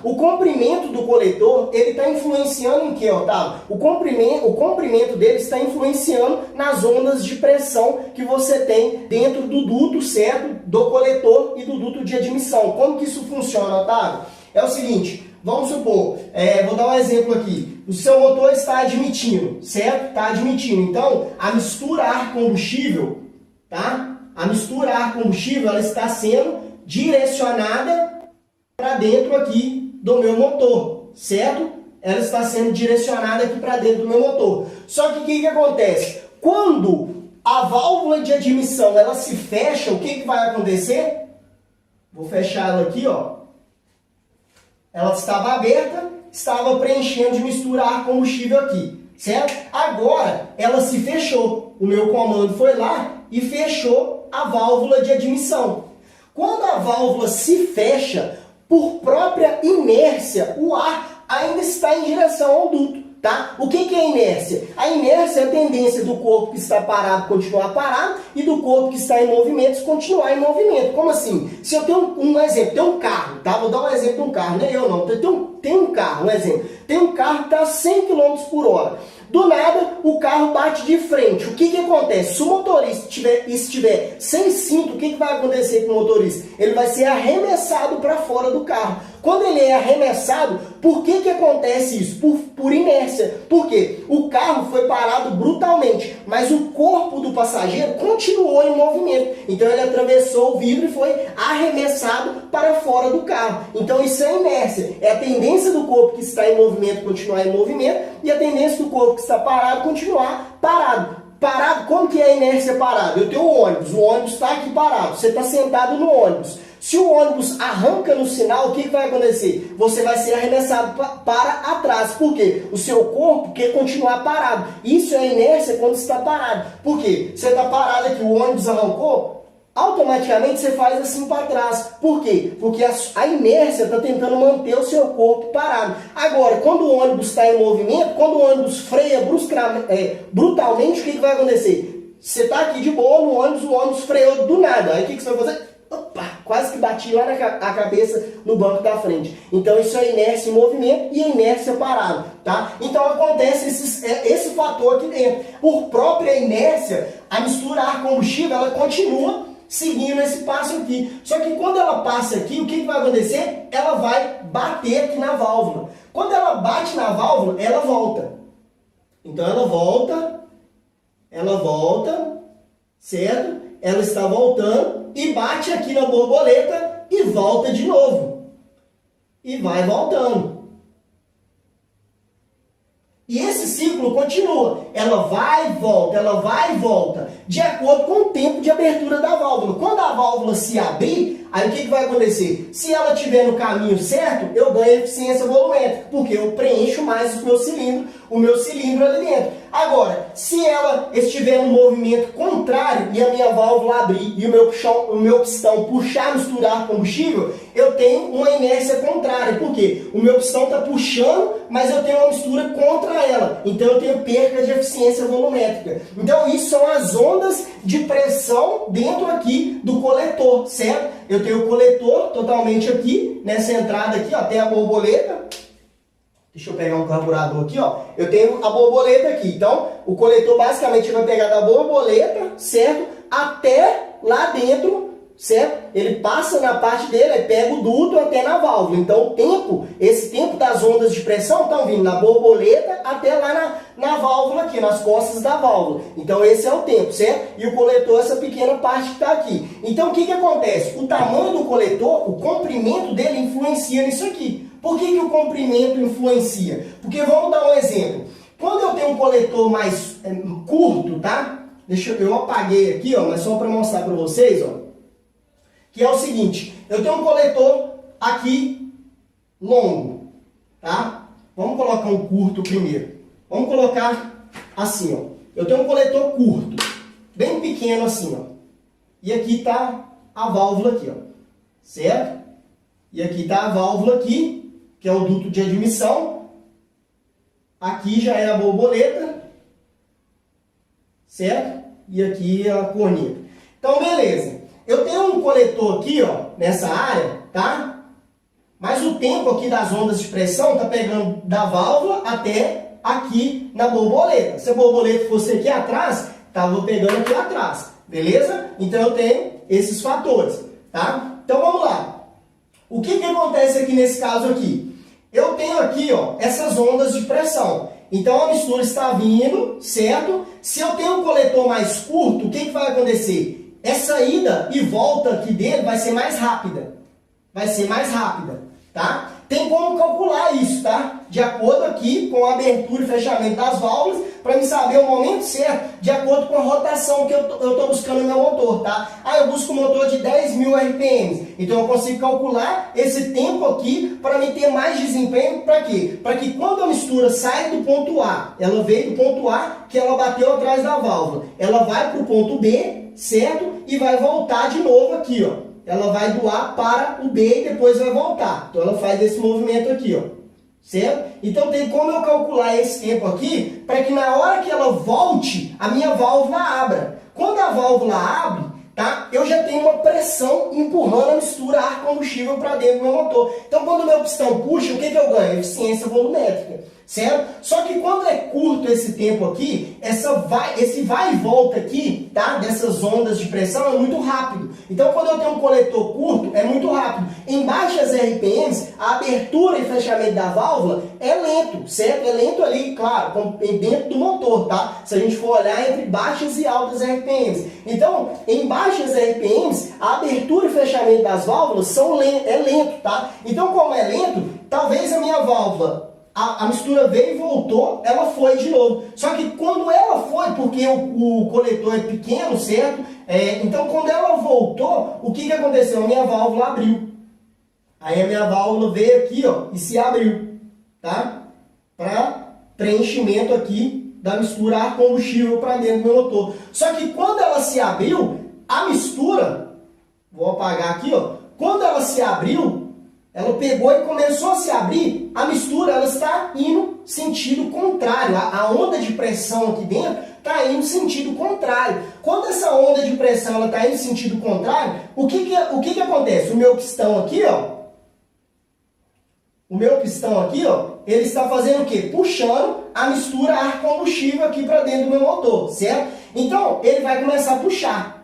O comprimento do coletor, ele está influenciando em quê, Otávio? O comprimento dele está influenciando nas ondas de pressão que você tem dentro do duto, certo? Do coletor e do duto de admissão. Como que isso funciona, Otávio? É o seguinte, vamos supor, vou dar um exemplo aqui. O seu motor está admitindo, certo? Está admitindo. Então, a mistura ar-combustível, tá? A mistura ar-combustível, ela está sendo direcionada para dentro aqui do meu motor, certo? Ela está sendo direcionada aqui para dentro do meu motor. Só que o que acontece? Quando a válvula de admissão ela se fecha, o que vai acontecer? Vou fechar ela aqui, ó. Ela estava aberta, estava preenchendo de mistura ar-combustível aqui, certo? Agora ela se fechou. O meu comando foi lá e fechou a válvula de admissão. Quando a válvula se fecha, por própria inércia, o ar ainda está em direção ao duto, tá? O que é inércia? A inércia é a tendência do corpo que está parado continuar parado e do corpo que está em movimento continuar em movimento. Como assim? Se eu tenho um exemplo, tem um carro, tá? Vou dar um exemplo de um carro, não é eu não, tem um carro, um exemplo. Tem um carro que está a 100 km por hora. Do nada, o carro bate de frente. O que acontece? Se o motorista estiver sem cinto, o que vai acontecer com o motorista? Ele vai ser arremessado para fora do carro. Quando ele é arremessado, por que acontece isso? Por inércia. Por quê? O carro foi parado brutalmente, mas o corpo do passageiro continuou em movimento. Então ele atravessou o vidro e foi arremessado para fora do carro. Então isso é inércia. É a tendência do corpo que está em movimento continuar em movimento e a tendência do corpo que está parado continuar parado. Parado, como que é a inércia parada? Eu tenho o ônibus está aqui parado, você está sentado no ônibus. Se o ônibus arranca no sinal, o que vai acontecer? Você vai ser arremessado para atrás. Por quê? O seu corpo quer continuar parado. Isso é a inércia quando está parado. Por quê? Você está parado aqui, o ônibus arrancou, automaticamente você faz assim para trás. Por quê? Porque a inércia está tentando manter o seu corpo parado. Agora, quando o ônibus está em movimento, quando o ônibus freia brutalmente, o que vai acontecer? Você está aqui de boa no ônibus, o ônibus freou do nada. Aí o que você vai fazer? Opa, quase que bati lá na cabeça no banco da frente. Então isso é inércia em movimento e inércia parado, tá? Então acontece esse fator aqui dentro. Por própria inércia, a mistura ar-combustível ela continua seguindo esse passo aqui. Só que quando ela passa aqui, o que vai acontecer? Ela vai bater aqui na válvula. Quando ela bate na válvula, ela volta. Então ela volta, certo? Ela está voltando e bate aqui na borboleta e volta de novo. E vai voltando. E esse ciclo continua. Ela vai e volta, de acordo com o tempo de abertura da válvula. Quando a válvula se abrir, aí o que vai acontecer? Se ela estiver no caminho certo, eu ganho eficiência volumétrica, porque eu preencho mais o meu cilindro ali dentro. Agora, se ela estiver no movimento contrário e a minha válvula abrir e o meu pistão puxar, misturar combustível, eu tenho uma inércia contrária. Por quê? O meu pistão está puxando, mas eu tenho uma mistura contra ela. Então eu tenho perca de eficiência volumétrica. Então isso são as ondas de pressão dentro aqui do coletor, certo? Eu tenho o coletor totalmente aqui, nessa entrada aqui, ó, até a borboleta. Deixa eu pegar um carburador aqui, ó. Eu tenho a borboleta aqui. Então, o coletor basicamente vai pegar da borboleta, certo? Até lá dentro, certo? Ele passa na parte dele, pega o duto até na válvula. Então, esse tempo das ondas de pressão estão vindo na borboleta até lá na válvula aqui, nas costas da válvula. Então, esse é o tempo, certo? E o coletor, essa pequena parte que está aqui. Então, o que acontece? O tamanho do coletor, o comprimento dele influencia nisso aqui. Por que o comprimento influencia? Porque vamos dar um exemplo. Quando eu tenho um coletor mais curto, tá? Eu apaguei aqui, ó, mas só para mostrar para vocês, ó. Que é o seguinte, eu tenho um coletor aqui longo, tá? Vamos colocar um curto primeiro. Vamos colocar assim, ó. Eu tenho um coletor curto, bem pequeno assim, ó. E aqui tá a válvula aqui, ó. Certo? E aqui tá a válvula aqui, que é o duto de admissão. Aqui já é a borboleta, certo? E aqui é a corneta. Então, beleza. Eu tenho um coletor aqui, ó, nessa área, tá? Mas o tempo aqui das ondas de pressão está pegando da válvula até aqui na borboleta. Se a borboleta fosse aqui atrás, estava pegando aqui atrás, beleza? Então eu tenho esses fatores, tá? Então vamos lá. O que acontece aqui nesse caso aqui? Eu tenho aqui, ó, essas ondas de pressão. Então a mistura está vindo, certo? Se eu tenho um coletor mais curto, o que vai acontecer? Essa ida e volta aqui dele vai ser mais rápida. Vai ser mais rápida, tá? Tem como calcular isso, tá? De acordo aqui com a abertura e fechamento das válvulas, para me saber o momento certo, de acordo com a rotação que eu estou buscando no meu motor, tá? Eu busco um motor de 10.000 RPMs, então eu consigo calcular esse tempo aqui para me ter mais desempenho, para quê? Para que quando a mistura sai do ponto A, ela veio do ponto A, que ela bateu atrás da válvula, ela vai para o ponto B, certo? E vai voltar de novo aqui, ó. Ela vai do A para o B e depois vai voltar. Então ela faz esse movimento aqui, ó. Certo? Então tem como eu calcular esse tempo aqui para que na hora que ela volte, a minha válvula abra. Quando a válvula abre, tá? Eu já tenho uma pressão empurrando a mistura ar-combustível para dentro do meu motor. Então quando o meu pistão puxa, o que eu ganho? Eficiência volumétrica. Certo? Só que quando é curto esse tempo aqui, esse vai e volta aqui, tá? Dessas ondas de pressão é muito rápido. Então, quando eu tenho um coletor curto, é muito rápido. Em baixas RPMs, a abertura e fechamento da válvula é lento, certo? É lento ali, claro, dentro do motor, tá? Se a gente for olhar entre baixas e altas RPMs. Então, em baixas RPMs, a abertura e fechamento das válvulas é lento, tá? Então, como é lento, talvez a minha válvula... A mistura veio e voltou, ela foi de novo. Só que quando ela foi, porque o coletor é pequeno, certo? Então quando ela voltou, o que aconteceu? A minha válvula abriu. Aí a minha válvula veio aqui, ó, e se abriu, tá? Para preenchimento aqui da mistura ar-combustível para dentro do meu motor. Só que quando ela se abriu, a mistura, vou apagar aqui, ó. Quando ela se abriu, ela pegou e começou a se abrir, a mistura ela está indo sentido contrário. A onda de pressão aqui dentro está indo sentido contrário. Quando essa onda de pressão está indo sentido contrário, o que acontece? O meu pistão aqui, ó, ele está fazendo o quê? Puxando a mistura ar-combustível aqui para dentro do meu motor, certo? Então, ele vai começar a puxar.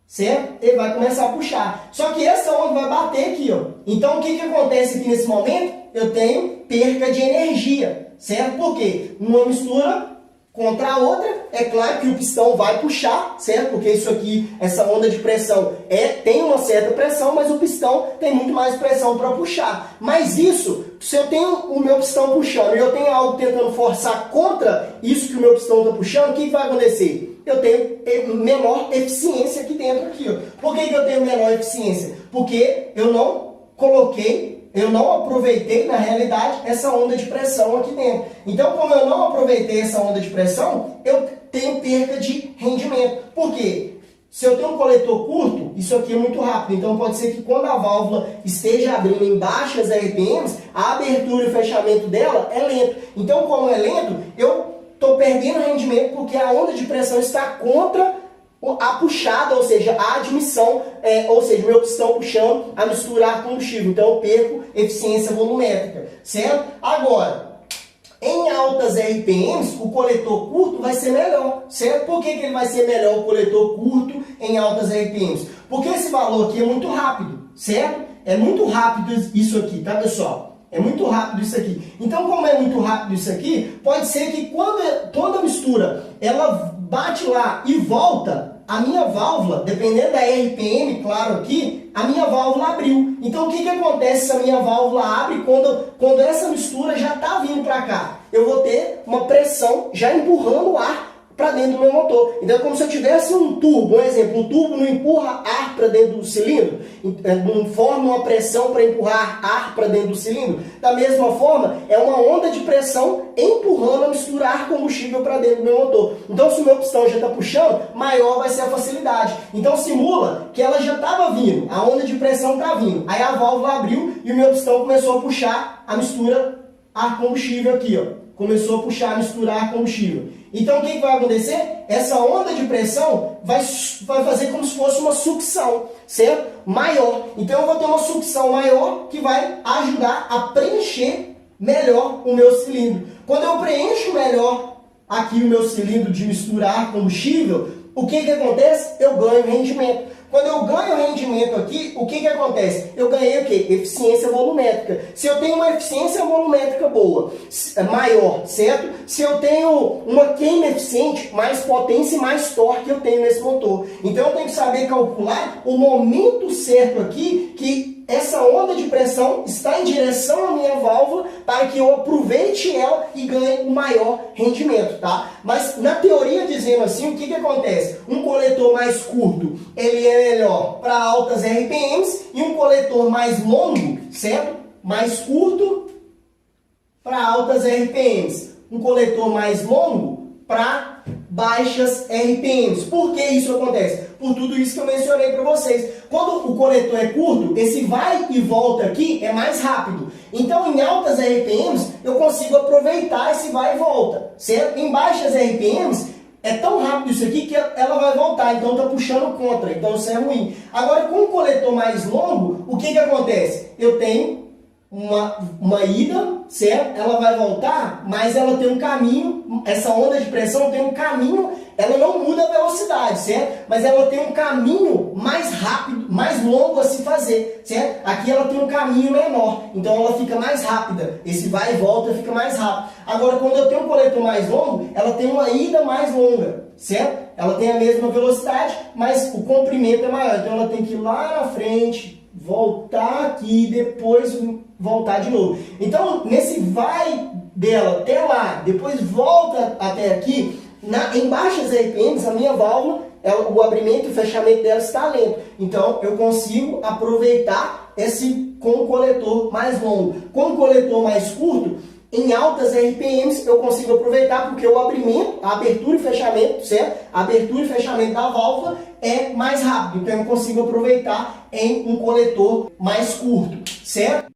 Certo? Ele vai começar a puxar. Só que essa onda vai bater aqui, ó. Então, o que acontece aqui nesse momento? Eu tenho perca de energia, certo? Por quê? Uma mistura contra a outra, é claro que o pistão vai puxar, certo? Porque isso aqui, essa onda de pressão tem uma certa pressão, mas o pistão tem muito mais pressão para puxar. Mas isso, se eu tenho o meu pistão puxando e eu tenho algo tentando forçar contra isso que o meu pistão está puxando, o que vai acontecer? Eu tenho menor eficiência aqui dentro. Aqui, ó. Por que eu tenho menor eficiência? Porque eu não aproveitei, na realidade, essa onda de pressão aqui dentro. Então, como eu não aproveitei essa onda de pressão, eu tenho perca de rendimento. Por quê? Se eu tenho um coletor curto, isso aqui é muito rápido. Então, pode ser que quando a válvula esteja abrindo em baixas RPMs, a abertura e o fechamento dela é lento. Então, como é lento, eu estou perdendo rendimento porque a onda de pressão está contra a puxada, ou seja, a admissão, ou seja, o meu pistão puxando a mistura ar-combustível. Então eu perco eficiência volumétrica, certo? Agora, em altas RPMs, o coletor curto vai ser melhor, certo? Por que ele vai ser melhor, o coletor curto, em altas RPMs? Porque esse valor aqui é muito rápido, certo? É muito rápido isso aqui, tá, pessoal? É muito rápido isso aqui. Então, como é muito rápido isso aqui, pode ser que quando a mistura ela bate lá e volta, a minha válvula, dependendo da RPM, claro aqui, a minha válvula abriu. Então, o que acontece se a minha válvula abre quando essa mistura já está vindo para cá? Eu vou ter uma pressão já empurrando o ar para dentro do meu motor. Então é como se eu tivesse um tubo, um exemplo, um tubo não empurra ar para dentro do cilindro, não forma uma pressão para empurrar ar para dentro do cilindro. Da mesma forma, é uma onda de pressão empurrando a mistura ar-combustível para dentro do meu motor. Então se o meu pistão já está puxando, maior vai ser a facilidade. Então simula que ela já estava vindo, a onda de pressão está vindo, aí a válvula abriu e o meu pistão começou a puxar a mistura ar-combustível aqui, ó. começou a puxar, misturar combustível. Então o que vai acontecer? Essa onda de pressão vai fazer como se fosse uma sucção, certo? Maior. Então eu vou ter uma sucção maior que vai ajudar a preencher melhor o meu cilindro. Quando eu preencho melhor aqui o meu cilindro de misturar combustível, o que acontece? Eu ganho rendimento. Quando eu ganho rendimento aqui, o que acontece? Eu ganhei o quê? Eficiência volumétrica. Se eu tenho uma eficiência volumétrica boa, maior, certo? Se eu tenho uma queima eficiente, mais potência e mais torque eu tenho nesse motor. Então eu tenho que saber calcular o momento certo aqui que essa onda de pressão está em direção à minha válvula para que eu aproveite ela e ganhe um maior rendimento, tá? Mas na teoria dizendo assim, o que acontece? Um coletor mais curto, ele é melhor para altas RPMs e um coletor mais longo, certo? Mais curto para altas RPMs. Um coletor mais longo para baixas RPMs. Por que isso acontece? Por tudo isso que eu mencionei para vocês. Quando o coletor é curto, esse vai e volta aqui é mais rápido. Então, em altas RPMs, eu consigo aproveitar esse vai e volta, certo? Em baixas RPMs, é tão rápido isso aqui que ela vai voltar, então está puxando contra, então isso é ruim. Agora, com o coletor mais longo, o que acontece? Eu tenho uma ida, certo? Ela vai voltar, mas ela tem um caminho, essa onda de pressão tem um caminho, ela não muda a velocidade, certo? Mas ela tem um caminho mais rápido, mais longo a se fazer, certo? Aqui ela tem um caminho menor, então ela fica mais rápida. Esse vai e volta fica mais rápido. Agora, quando eu tenho um coletor mais longo, ela tem uma ida mais longa, certo? Ela tem a mesma velocidade, mas o comprimento é maior. Então ela tem que ir lá na frente, voltar aqui e depois voltar de novo. Então, nesse vai dela até lá, depois volta até aqui, em baixas RPMs, a minha válvula, o abrimento e o fechamento dela está lento. Então, eu consigo aproveitar esse com o coletor mais longo. Com o coletor mais curto, em altas RPMs, eu consigo aproveitar porque o abrimento, a abertura e fechamento, certo? A abertura e fechamento da válvula é mais rápido. Então, eu consigo aproveitar em um coletor mais curto, certo?